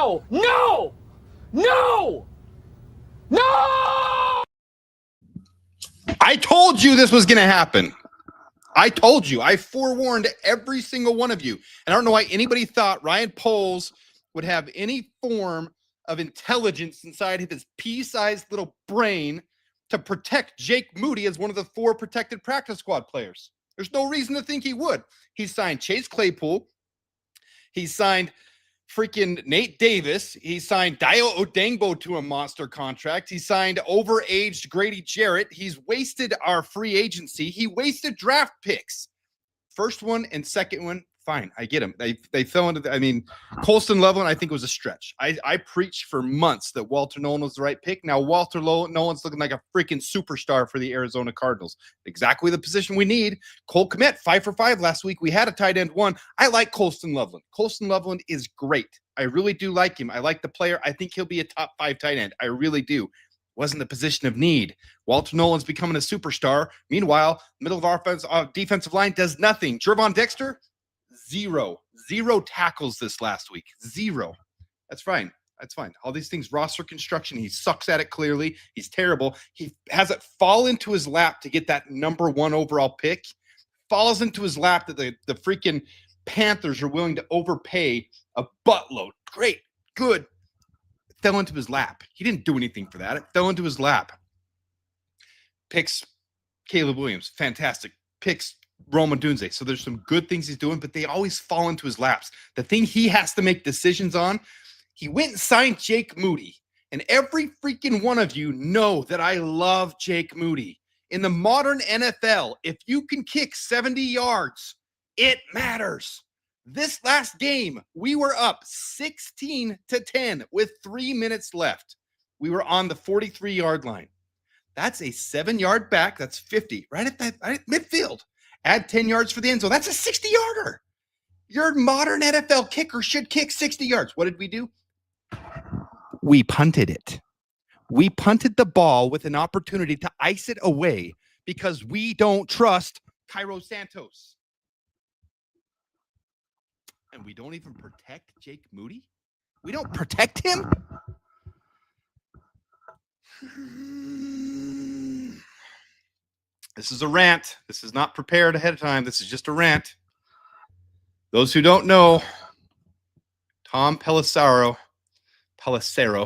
No! No! No! No! I told you this was going to happen. I told you. I forewarned every single one of you. And I don't know why anybody thought Ryan Poles would have any form of intelligence inside of his pea-sized little brain to protect Jake Moody as one of the 4 protected practice squad players. There's no reason to think he would. He signed Chase Claypool. He signed freaking Nate Davis. He signed Dio Odengbo to a monster contract. He signed overaged Grady Jarrett. He's wasted our free agency. He wasted draft picks. First one and second one, fine. I get him. They fell into I mean, Colston Loveland, I think was a stretch. I preached for months that Walter Nolan was the right pick. Now Walter Nolan's looking like a freaking superstar for the Arizona Cardinals. Exactly the position we need. Cole Kmet, 5 for 5 last week. We had a tight end 1. I like Colston Loveland. Colston Loveland is great. I really do like him. I like the player. I think he'll be a top 5 tight end. I really do. Wasn't the position of need. Walter Nolan's becoming a superstar. Meanwhile, middle of our defensive line does nothing. Jervon Dexter, 0 tackles this last week. 0. That's fine. That's fine. All these things, roster construction, he sucks at it clearly. He's terrible. He has it fall into his lap to get that number 1 overall pick. Falls into his lap that the freaking Panthers are willing to overpay a buttload. Great. Good. It fell into his lap. He didn't do anything for that. It fell into his lap. Picks Caleb Williams. Fantastic. Picks Rome Odunze. So there's some good things he's doing, but they always fall into his laps. The thing he has to make decisions on, he went and signed Jake Moody. And every freaking one of you know that I love Jake Moody. In the modern NFL, if you can kick 70 yards, it matters. This last game, we were up 16-10 with 3 minutes left. We were on the 43-yard line. That's a 7-yard back. That's 50, right at midfield. Add 10 yards for the end zone. That's a 60-yarder. Your modern NFL kicker should kick 60 yards. What did we do? We punted it. We punted the ball with an opportunity to ice it away because we don't trust Cairo Santos. And we don't even protect Jake Moody? We don't protect him? This is a rant. This is not prepared ahead of time. This is just a rant. Those who don't know, Tom Pelissero,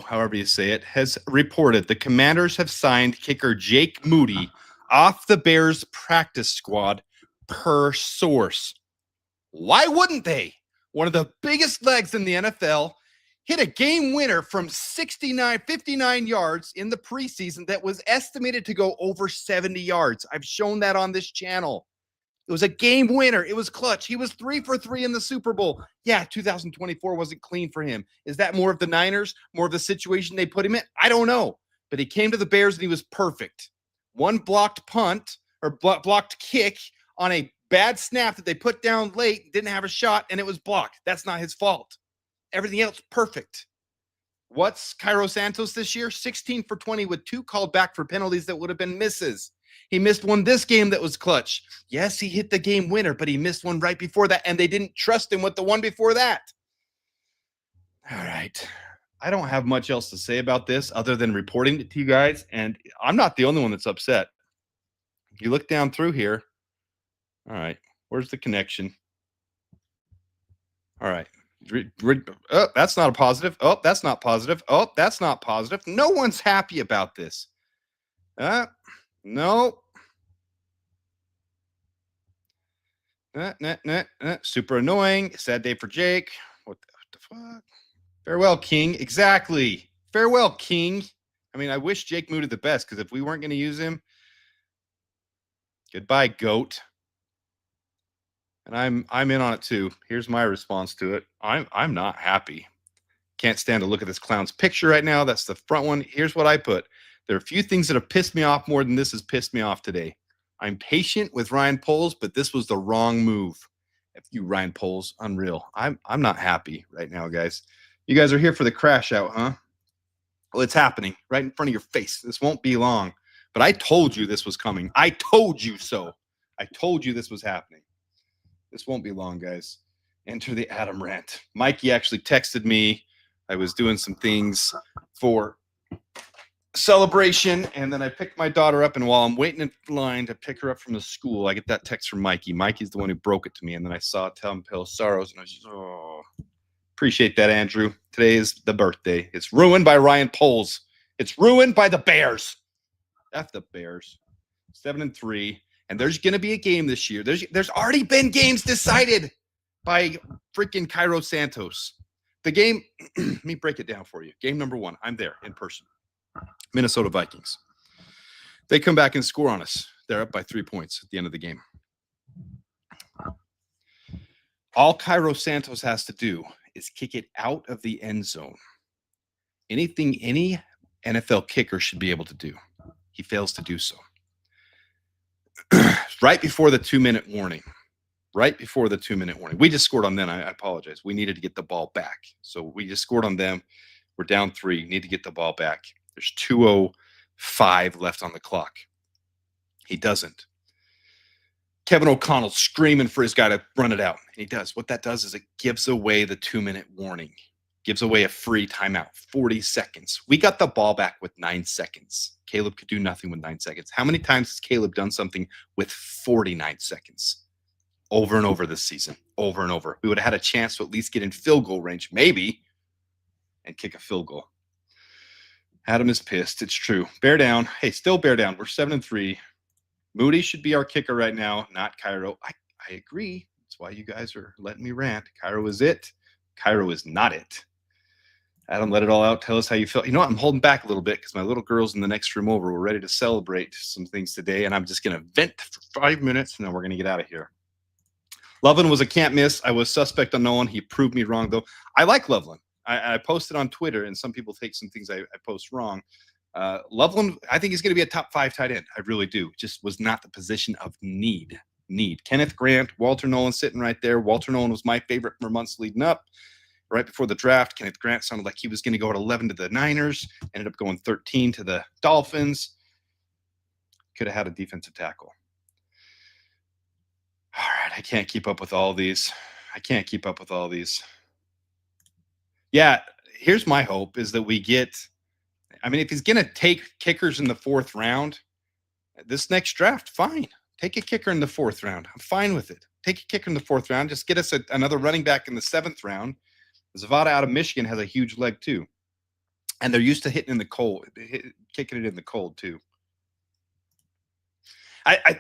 however you say it, has reported the Commanders have signed kicker Jake Moody off the Bears practice squad per source. Why wouldn't they? One of the biggest legs in the NFL hit a game winner from 59 yards in the preseason that was estimated to go over 70 yards. I've shown that on this channel. It was a game winner. It was clutch. He was 3 for 3 in the Super Bowl. Yeah, 2024 wasn't clean for him. Is that more of the Niners, more of the situation they put him in? I don't know. But he came to the Bears and he was perfect. One blocked punt or blocked kick on a bad snap that they put down late, didn't have a shot, and it was blocked. That's not his fault. Everything else, perfect. What's Cairo Santos this year? 16 for 20 with 2 called back for penalties that would have been misses. He missed one this game that was clutch. Yes, he hit the game winner, but he missed one right before that, and they didn't trust him with the one before that. All right. I don't have much else to say about this other than reporting it to you guys, and I'm not the only one that's upset. If you look down through here, all right, where's the connection? All right. Oh, that's not a positive. Oh, that's not positive. Oh, that's not positive. No one's happy about this. No. Super annoying. Sad day for Jake. What the fuck? Farewell, King. Exactly. Farewell, King. I mean, I wish Jake Moody the best because if we weren't going to use him, goodbye, GOAT. And I'm in on it too. Here's my response to it. I'm not happy. Can't stand to look at this clown's picture right now. That's the front one. Here's what I put. There are a few things that have pissed me off more than this has pissed me off today. I'm patient with Ryan Poles, but this was the wrong move. If you Ryan Poles, unreal. I'm not happy right now, guys. You guys are here for the crash out, huh? Well, it's happening right in front of your face. This won't be long. But I told you this was coming. I told you so. I told you this was happening. This won't be long, guys. Enter the Adam rant. Mikey actually texted me I was doing some things for celebration, and then I picked my daughter up, and while I'm waiting in line to pick her up from the school, I get that text from Mikey. Mikey's the one who broke it to me, and then I saw Tell Him Pale Sorrows, and I was just, oh, appreciate that, Andrew. Today is the birthday. It's ruined by Ryan Poles. It's ruined by the Bears. F the Bears. 7-3, and there's going to be a game this year. There's already been games decided by freaking Cairo Santos. The game, let me break it down for you. Game number 1, I'm there in person. Minnesota Vikings. They come back and score on us. They're up by 3 points at the end of the game. All Cairo Santos has to do is kick it out of the end zone. Anything any NFL kicker should be able to do. He fails to do so. Right before the 2-minute warning. Right before the 2-minute warning. We just scored on them. I apologize. We needed to get the ball back. So we just scored on them. We're down 3. Need to get the ball back. There's 2:05 left on the clock. He doesn't. Kevin O'Connell's screaming for his guy to run it out. And he does. What that does is it gives away the 2-minute warning. Gives away a free timeout. 40 seconds. We got the ball back with 9 seconds. Caleb could do nothing with 9 seconds. How many times has Caleb done something with 49 seconds? Over and over this season. Over and over. We would have had a chance to at least get in field goal range, maybe, and kick a field goal. Adam is pissed. It's true. Bear down. Hey, still bear down. We're 7-3. Moody should be our kicker right now, not Cairo. I agree. That's why you guys are letting me rant. Cairo is it. Cairo is not it. Adam, let it all out. Tell us how you feel. You know what? I'm holding back a little bit because my little girls in the next room over were ready to celebrate some things today, and I'm just going to vent for 5 minutes, and then we're going to get out of here. Loveland was a can't miss. I was suspect on no one. He proved me wrong, though. I like Loveland. I posted on Twitter, and some people take some things I post wrong. Loveland, I think he's going to be a top 5 tight end. I really do. Just was not the position of need. Kenneth Grant, Walter Nolan sitting right there. Walter Nolan was my favorite for months leading up. Right before the draft, Kenneth Grant sounded like he was going to go at 11 to the Niners. Ended up going 13 to the Dolphins. Could have had a defensive tackle. All right, I can't keep up with all these. Yeah, here's my hope is that we get – I mean, if he's going to take kickers in the 4th round, this next draft, fine. Take a kicker in the 4th round. I'm fine with it. Take a kicker in the 4th round. Just get us another running back in the 7th round. Zavada out of Michigan has a huge leg too. And they're used to hitting in the cold, kicking it in the cold too.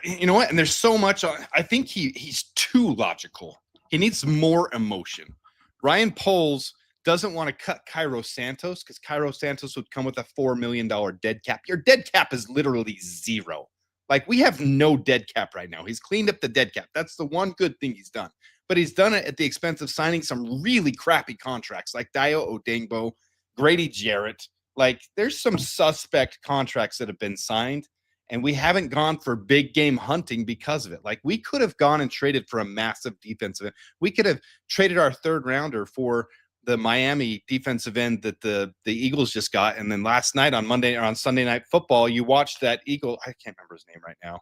You know what? And there's so much. I think he's too logical. He needs more emotion. Ryan Poles doesn't want to cut Cairo Santos because Cairo Santos would come with a $4 million dead cap. Your dead cap is literally 0. Like, we have no dead cap right now. He's cleaned up the dead cap. That's the one good thing he's done. But he's done it at the expense of signing some really crappy contracts like Dio Odengbo, Grady Jarrett. Like, there's some suspect contracts that have been signed, and we haven't gone for big game hunting because of it. Like, we could have gone and traded for a massive defensive end. We could have traded our 3rd rounder for the Miami defensive end that the Eagles just got. And then last night on Sunday Night Football, you watched that Eagle. I can't remember his name right now.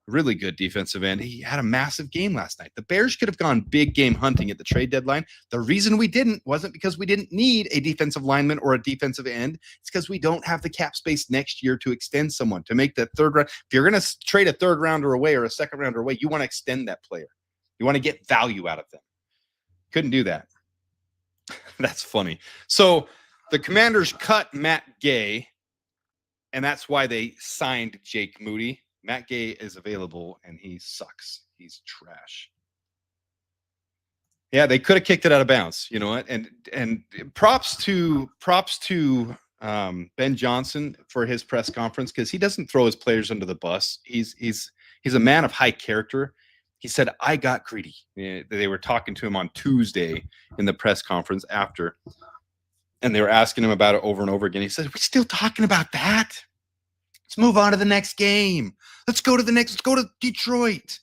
Really good defensive end. He had a massive game last night. The Bears could have gone big game hunting at the trade deadline. The reason we didn't wasn't because we didn't need a defensive lineman or a defensive end. It's because we don't have the cap space next year to extend someone, to make that 3rd round. If you're going to trade a 3rd rounder away or a 2nd rounder away, you want to extend that player. You want to get value out of them. Couldn't do that. That's funny. So the Commanders cut Matt Gay, and that's why they signed Jake Moody. Matt Gay is available, and he sucks. He's trash. Yeah, they could have kicked it out of bounds. You know what? And props to Ben Johnson for his press conference, because he doesn't throw his players under the bus. He's a man of high character. He said, I got greedy. They were talking to him on Tuesday in the press conference after, and they were asking him about it over and over again. He said, we're still talking about that? Let's move on to the next game. Let's go to Detroit.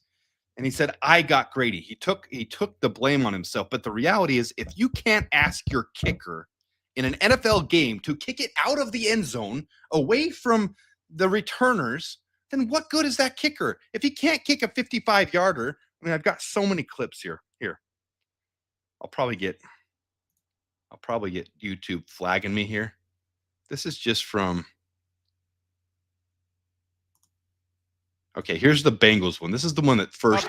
And he said, I got Grady. He took the blame on himself. But the reality is, if you can't ask your kicker in an NFL game to kick it out of the end zone away from the returners, then what good is that kicker? If he can't kick a 55-yarder, I mean, I've got so many clips here. I'll probably get I'll probably get YouTube flagging me here. This is just from. Okay, here's the Bengals one. This is the one that first.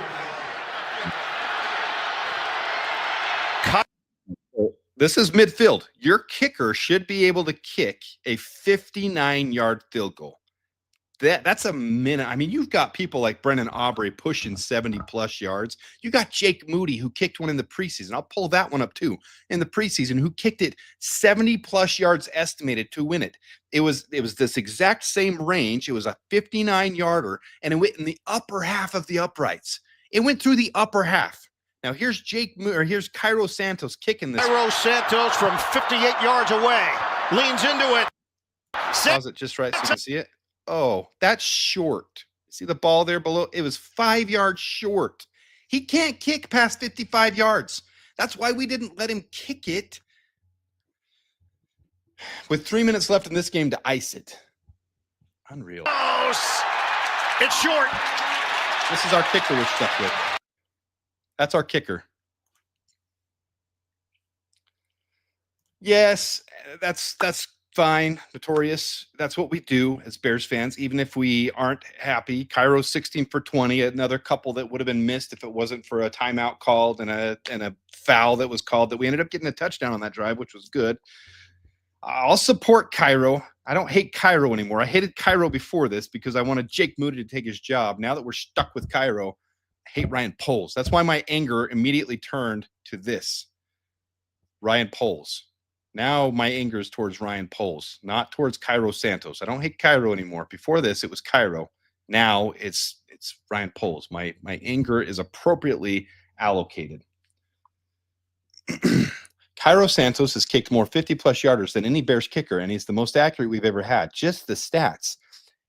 This is midfield. Your kicker should be able to kick a 59-yard field goal. That's a minute. I mean, you've got people like Brennan Aubrey pushing 70-plus yards. You got Jake Moody, who kicked one in the preseason. I'll pull that one up, too, in the preseason, who kicked it 70-plus yards estimated to win it. It was this exact same range. It was a 59-yarder, and it went in the upper half of the uprights. It went through the upper half. Now, here's here's Cairo Santos kicking this. Cairo Santos from 58 yards away. Leans into it. Pause it just right so you can see it. Oh, that's short. See the ball there below? It was 5 yards short. He can't kick past 55 yards. That's why we didn't let him kick it with 3 minutes left in this game to ice it. Unreal. It's short. This is our kicker we're stuck with. That's our kicker. Yes, that's fine. Notorious. That's what we do as Bears fans, even if we aren't happy. Cairo's 16 for 20, another couple that would have been missed if it wasn't for a timeout called and a foul that was called that we ended up getting a touchdown on that drive, which was good. I'll support Cairo. I don't hate Cairo anymore. I hated Cairo before this because I wanted Jake Moody to take his job. Now that we're stuck with Cairo, I hate Ryan Poles. That's why my anger immediately turned to this. Ryan Poles. Now my anger is towards Ryan Poles, not towards Cairo Santos. I don't hate Cairo anymore. Before this, it was Cairo. Now it's Ryan Poles. My anger is appropriately allocated. Cairo Santos has kicked more 50-plus yarders than any Bears kicker, and he's the most accurate we've ever had. Just the stats.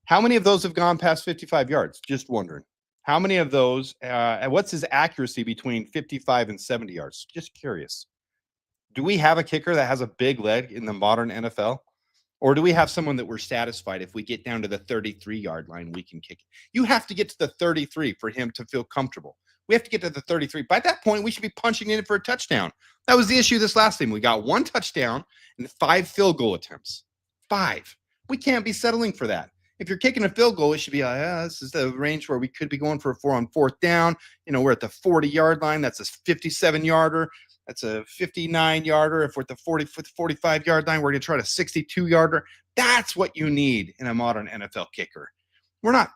How many of those have gone past 55 yards? Just wondering. How many of those, and what's his accuracy between 55 and 70 yards? Just curious. Do we have a kicker that has a big leg in the modern NFL? Or do we have someone that we're satisfied if we get down to the 33-yard line, we can kick it? You have to get to the 33 for him to feel comfortable. We have to get to the 33. By that point, we should be punching in for a touchdown. That was the issue this last game. We got 1 touchdown and 5 field goal attempts. 5. We can't be settling for that. If you're kicking a field goal, it should be, this is the range where we could be going for a 4 on 4th down. You know, we're at the 40-yard line. That's a 57-yarder. That's a 59-yarder. If we're at the 45-yard line, we're going to try to 62-yarder. That's what you need in a modern NFL kicker. We're not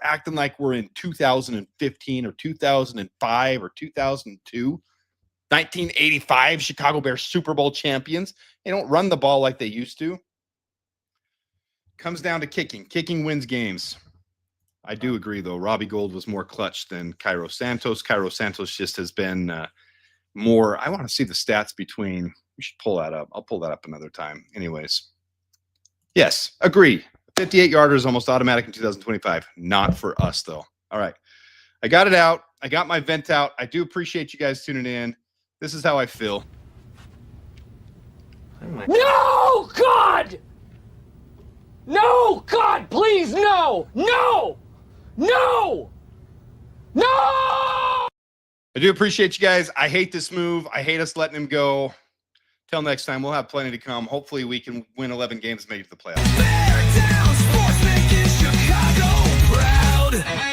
acting like we're in 2015 or 2005 or 2002. 1985 Chicago Bears Super Bowl champions. They don't run the ball like they used to. Comes down to kicking. Kicking wins games. I do agree, though. Robbie Gould was more clutch than Cairo Santos. Cairo Santos just has been more. I want to see the stats between. We should pull that up. I'll pull that up another time. Anyways. Yes, agree. 58-yarder is almost automatic in 2025. Not for us, though. All right. I got it out. I got my vent out. I do appreciate you guys tuning in. This is how I feel. No, God! No, God, please, no! No! No! No! I do appreciate you guys. I hate this move. I hate us letting him go. Till next time, we'll have plenty to come. Hopefully, we can win 11 games and make it to the playoffs. Bear down, sports making Chicago proud.